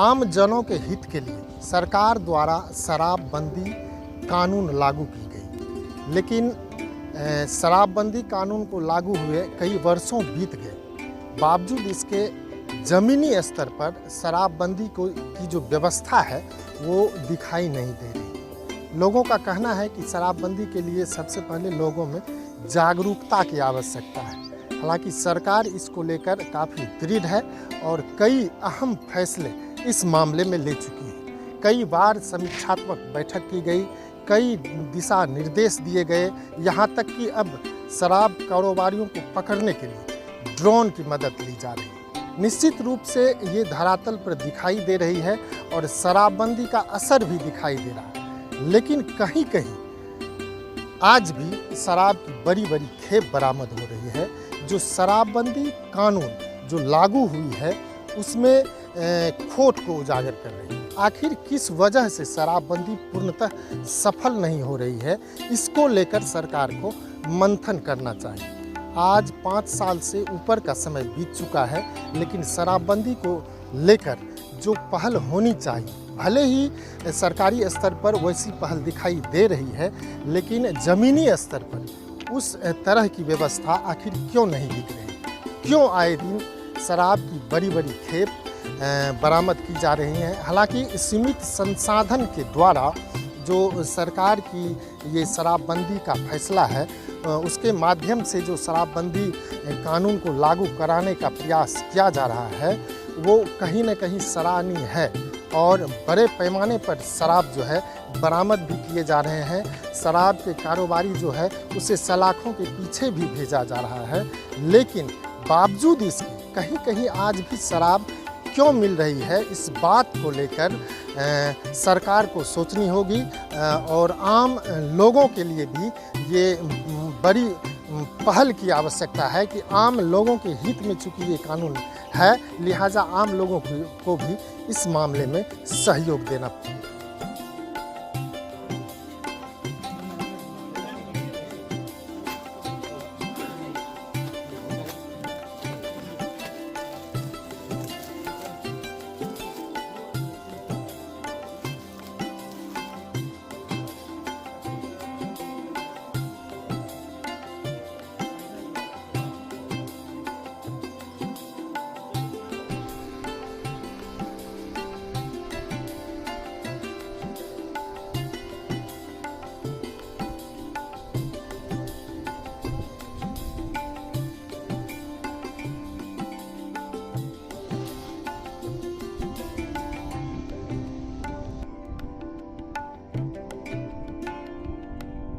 आम जनों के हित के लिए सरकार द्वारा शराबबंदी कानून लागू की गई, लेकिन शराबबंदी कानून को लागू हुए कई वर्षों बीत गए, बावजूद इसके ज़मीनी स्तर पर शराबबंदी की जो व्यवस्था है वो दिखाई नहीं दे रही। लोगों का कहना है कि शराबबंदी के लिए सबसे पहले लोगों में जागरूकता की आवश्यकता है। हालांकि सरकार इसको लेकर काफ़ी दृढ़ है और कई अहम फैसले इस मामले में ले चुकी है। कई बार समीक्षात्मक बैठक की गई, कई दिशा निर्देश दिए गए, यहाँ तक कि अब शराब कारोबारियों को पकड़ने के लिए ड्रोन की मदद ली जा रही है। निश्चित रूप से ये धरातल पर दिखाई दे रही है और शराबबंदी का असर भी दिखाई दे रहा है, लेकिन कहीं कहीं आज भी शराब की बड़ी बड़ी खेप बरामद हो रही है। जो शराबबंदी कानून जो लागू हुई है उसमें खोट को उजागर कर रही है। आखिर किस वजह से शराबबंदी पूर्णतः सफल नहीं हो रही है, इसको लेकर सरकार को मंथन करना चाहिए। आज 5 साल से ऊपर का समय बीत चुका है, लेकिन शराबबंदी को लेकर जो पहल होनी चाहिए, भले ही सरकारी स्तर पर वैसी पहल दिखाई दे रही है, लेकिन ज़मीनी स्तर पर उस तरह की व्यवस्था आखिर क्यों नहीं दिख रही? क्यों आए दिन शराब की बड़ी बड़ी खेप बरामद की जा रही हैं? हालांकि सीमित संसाधन के द्वारा जो सरकार की ये शराबबंदी का फैसला है, उसके माध्यम से जो शराबबंदी कानून को लागू कराने का प्रयास किया जा रहा है, वो कहीं न कहीं सराहनीय है और बड़े पैमाने पर शराब जो है बरामद भी किए जा रहे हैं। शराब के कारोबारी जो है उसे सलाखों के पीछे भी भेजा जा रहा है, लेकिन बावजूद इसके कहीं कहीं आज भी शराब क्यों मिल रही है, इस बात को लेकर सरकार को सोचनी होगी और आम लोगों के लिए भी ये बड़ी पहल की आवश्यकता है कि आम लोगों के हित में चूंकि ये कानून है, लिहाजा आम लोगों को भी इस मामले में सहयोग देना चाहिए।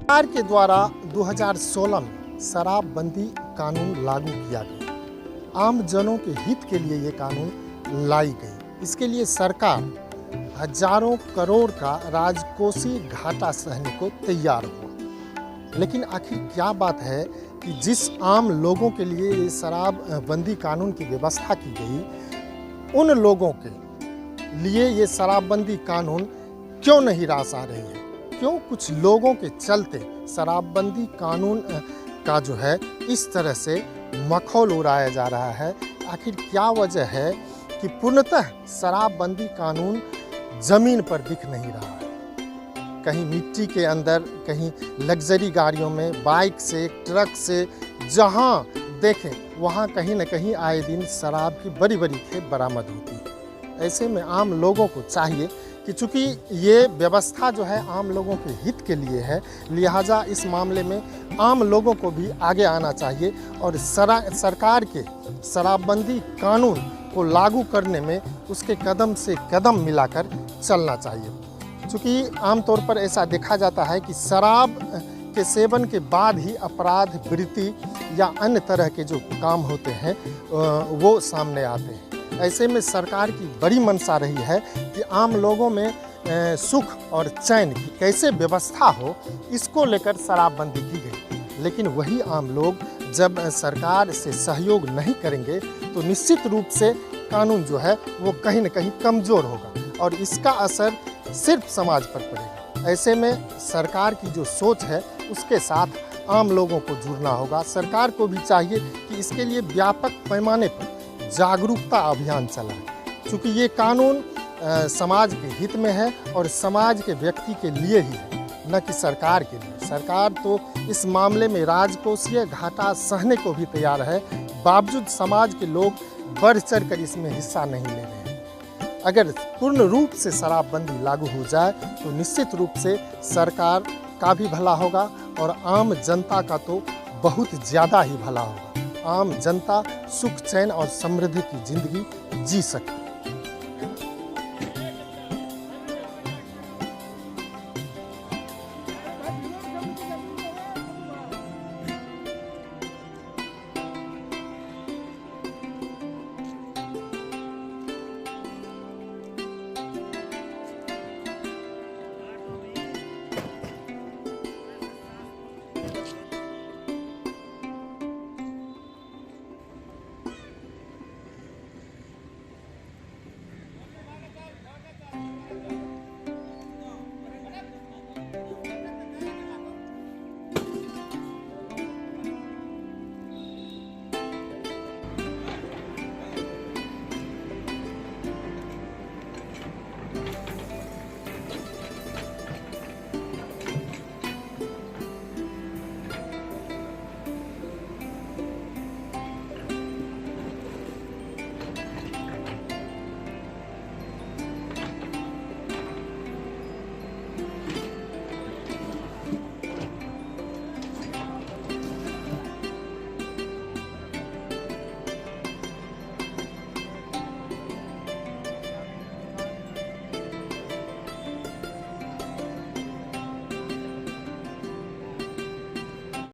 सरकार के द्वारा 2016 में शराबबंदी कानून लागू किया गया। आम जनों के हित के लिए ये कानून लाई गई। इसके लिए सरकार हजारों करोड़ का राजकोषीय घाटा सहने को तैयार हुआ। लेकिन आखिर क्या बात है कि जिस आम लोगों के लिए ये शराबबंदी कानून की व्यवस्था की गई, उन लोगों के लिए ये शराबबंदी कानून क्यों नहीं रास आ रही है? क्यों कुछ लोगों के चलते शराबबंदी कानून का जो है इस तरह से मखौल उड़ाया जा रहा है? आखिर क्या वजह है कि पूर्णतः शराबबंदी कानून ज़मीन पर दिख नहीं रहा है? कहीं मिट्टी के अंदर, कहीं लग्जरी गाड़ियों में, बाइक से, ट्रक से, जहां देखें वहां कहीं न कहीं आए दिन शराब की बड़ी बड़ी खेप बरामद होती है। ऐसे में आम लोगों को चाहिए कि चूँकि ये व्यवस्था जो है आम लोगों के हित के लिए है, लिहाजा इस मामले में आम लोगों को भी आगे आना चाहिए और सरकार के शराबबंदी कानून को लागू करने में उसके कदम से कदम मिलाकर चलना चाहिए। चूँकि आमतौर पर ऐसा देखा जाता है कि शराब के सेवन के बाद ही अपराध वृत्ति या अन्य तरह के जो काम होते हैं वो सामने आते हैं। ऐसे में सरकार की बड़ी मंशा रही है कि आम लोगों में सुख और चैन की कैसे व्यवस्था हो, इसको लेकर शराबबंदी की गई। लेकिन वही आम लोग जब सरकार से सहयोग नहीं करेंगे तो निश्चित रूप से कानून जो है वो कहीं न कहीं कमज़ोर होगा और इसका असर सिर्फ समाज पर पड़ेगा। ऐसे में सरकार की जो सोच है उसके साथ आम लोगों को जुड़ना होगा। सरकार को भी चाहिए कि इसके लिए व्यापक पैमाने पर जागरूकता अभियान चलाए, क्योंकि ये कानून समाज के हित में है और समाज के व्यक्ति के लिए ही है, न कि सरकार के लिए। सरकार तो इस मामले में राजकोषीय घाटा सहने को भी तैयार है, बावजूद समाज के लोग बढ़ चढ़ कर इसमें हिस्सा नहीं ले रहे हैं। अगर पूर्ण रूप से शराबबंदी लागू हो जाए तो निश्चित रूप से सरकार का भी भला होगा और आम जनता का तो बहुत ज़्यादा ही भला होगा। आम जनता सुख चैन और समृद्धि की जिंदगी जी सकती है।